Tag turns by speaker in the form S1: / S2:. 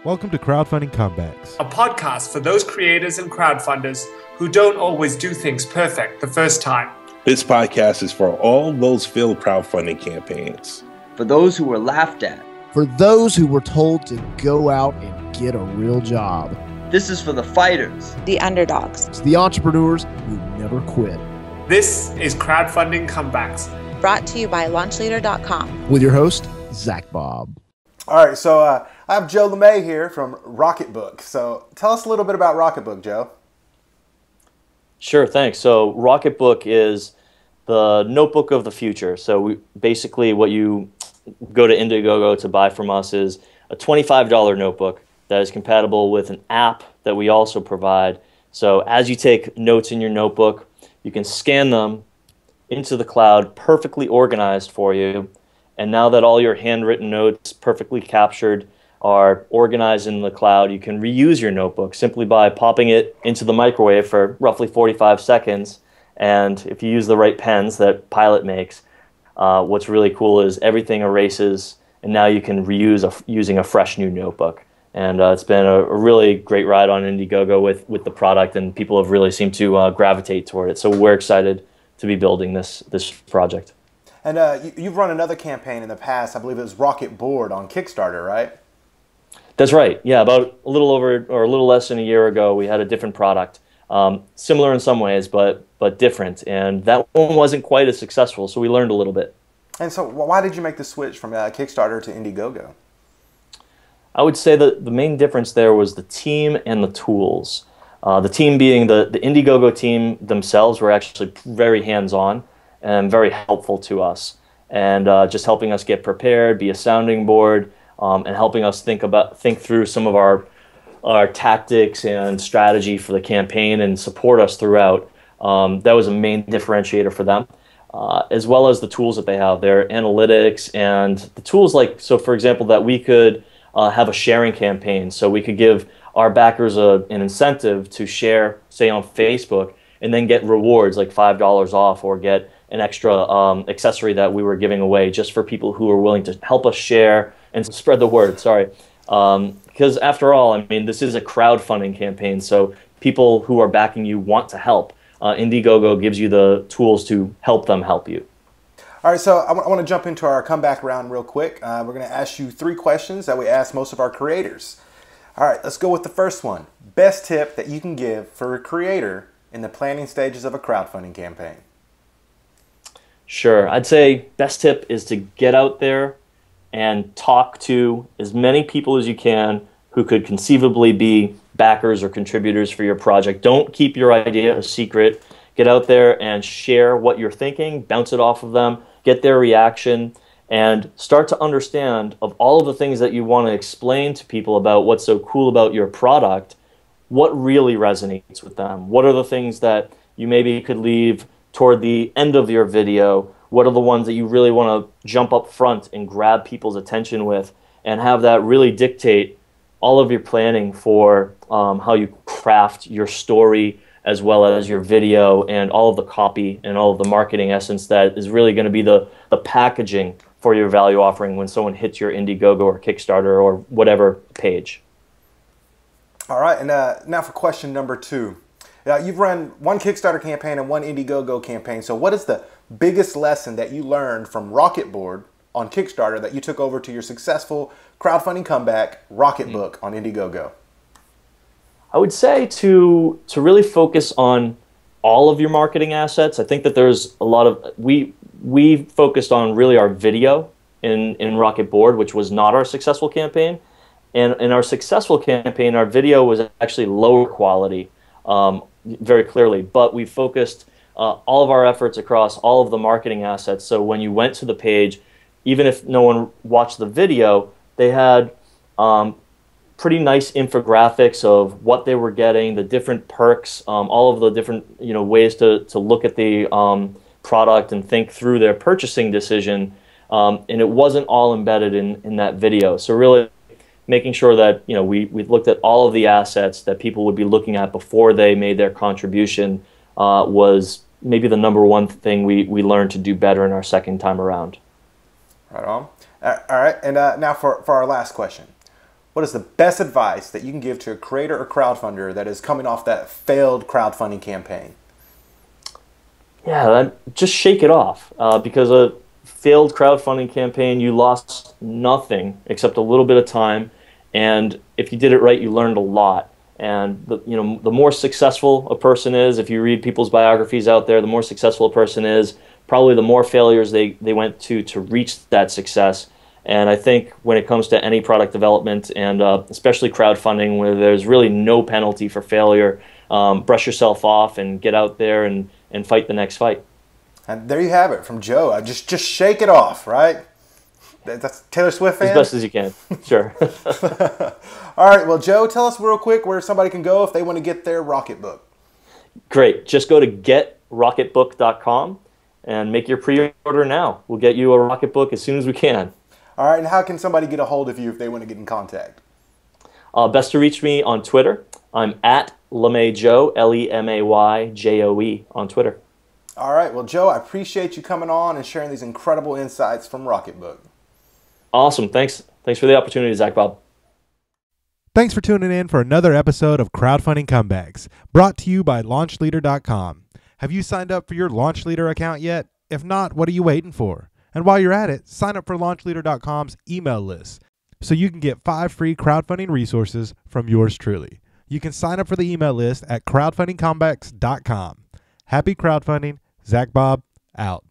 S1: Welcome to Crowdfunding Comebacks,
S2: a podcast for those creators and crowdfunders who don't always do things perfect the first time.
S3: This podcast is for all those failed crowdfunding campaigns.
S4: For those who were laughed at.
S5: For those who were told to go out and get a real job.
S4: This is for the fighters.
S6: The underdogs.
S5: It's the entrepreneurs who never quit.
S2: This is Crowdfunding Comebacks.
S6: Brought to you by LaunchLeader.com.
S5: With your host, ZacBob.
S7: All right, so I have Joe Lemay here from Rocketbook. So tell us a little bit about Rocketbook, Joe.
S8: Sure, thanks. So Rocketbook is the notebook of the future. So basically what you go to Indiegogo to buy from us is a $25 notebook that is compatible with an app that we also provide. So as you take notes in your notebook, you can scan them into the cloud, perfectly organized for you. And now that all your handwritten notes perfectly captured are organized in the cloud, you can reuse your notebook simply by popping it into the microwave for roughly 45 seconds. And if you use the right pens that Pilot makes, what's really cool is everything erases, and now you can reuse using a fresh new notebook. And it's been a really great ride on Indiegogo with the product, and people have really seemed to gravitate toward it. So we're excited to be building this project.
S7: And you've run another campaign in the past. I believe it was Rocket Board on Kickstarter, right?
S8: That's right. Yeah, about a little over or a little less than a year ago, we had a different product, similar in some ways, but different. And that one wasn't quite as successful, so we learned a little bit.
S7: And so, why did you make the switch from Kickstarter to Indiegogo?
S8: I would say that the main difference there was the team and the tools. The team being the Indiegogo team themselves were actually very hands-on and very helpful to us, and just helping us get prepared, be a sounding board, and helping us think through some of our tactics and strategy for the campaign and support us throughout. That was a main differentiator for them, as well as the tools that they have, their analytics and the tools like, so for example, that we could have a sharing campaign, so we could give our backers an incentive to share, say on Facebook, and then get rewards like $5 off or get an extra accessory that we were giving away just for people who are willing to help us share and spread the word. Sorry, because after all, I mean, this is a crowdfunding campaign, so people who are backing you want to help. Indiegogo gives you the tools to help them help you.
S7: All right, so I want to jump into our comeback round real quick. We're going to ask you 3 questions that we ask most of our creators. All right, let's go with the first one. Best tip that you can give for a creator in the planning stages of a crowdfunding campaign?
S8: Sure, I'd say best tip is to get out there and talk to as many people as you can who could conceivably be backers or contributors for your project. Don't keep your idea a secret. Get out there and share what you're thinking, bounce it off of them, get their reaction, and start to understand of all of the things that you want to explain to people about what's so cool about your product, what really resonates with them. What are the things that you maybe could leave toward the end of your video? What are the ones that you really want to jump up front and grab people's attention with, and have that really dictate all of your planning for how you craft your story as well as your video and all of the copy and all of the marketing essence that is really going to be the packaging for your value offering when someone hits your Indiegogo or Kickstarter or whatever page.
S7: All right, and now for question number 2. You've run one Kickstarter campaign and one Indiegogo campaign. So what is the biggest lesson that you learned from Rocketboard on Kickstarter that you took over to your successful crowdfunding comeback, Rocketbook on Indiegogo?
S8: I would say to really focus on all of your marketing assets. I think that there's a lot of, we focused on really our video in Rocketboard, which was not our successful campaign. And in our successful campaign, our video was actually lower quality, very clearly, but we focused all of our efforts across all of the marketing assets. So when you went to the page, even if no one watched the video, they had pretty nice infographics of what they were getting, the different perks, all of the different ways to look at the product and think through their purchasing decision, and it wasn't all embedded in that video. So really making sure that we looked at all of the assets that people would be looking at before they made their contribution was maybe the #1 thing we learned to do better in our second time around.
S7: Right on. All right, and now for our last question. what is the best advice that you can give to a creator or crowdfunder that is coming off that failed crowdfunding campaign?
S8: Yeah, just shake it off, because a failed crowdfunding campaign, you lost nothing except a little bit of time, and if you did it right, you learned a lot. And the more successful a person is, if you read people's biographies out there, the more successful a person is, probably the more failures they went to reach that success. And I think when it comes to any product development, and especially crowdfunding, where there's really no penalty for failure, brush yourself off and get out there and fight the next fight.
S7: And there you have it from Joe. Just shake it off, right? That's Taylor Swift fan?
S8: As best as you can, sure.
S7: All right, well, Joe, tell us real quick where somebody can go if they want to get their Rocketbook.
S8: Great. Just go to GetRocketbook.com and make your pre-order now. We'll get you a Rocketbook as soon as we can.
S7: All right, and how can somebody get a hold of you if they want to get in contact?
S8: Best to reach me on Twitter. I'm at LemayJoe, Lemayjoe on Twitter.
S7: All right, well, Joe, I appreciate you coming on and sharing these incredible insights from Rocketbook.
S8: Awesome. Thanks for the opportunity, ZacBob.
S1: Thanks for tuning in for another episode of Crowdfunding Comebacks, brought to you by LaunchLeader.com. Have you signed up for your LaunchLeader account yet? If not, what are you waiting for? And while you're at it, sign up for LaunchLeader.com's email list so you can get 5 free crowdfunding resources from yours truly. You can sign up for the email list at crowdfundingcomebacks.com. Happy crowdfunding. ZacBob out.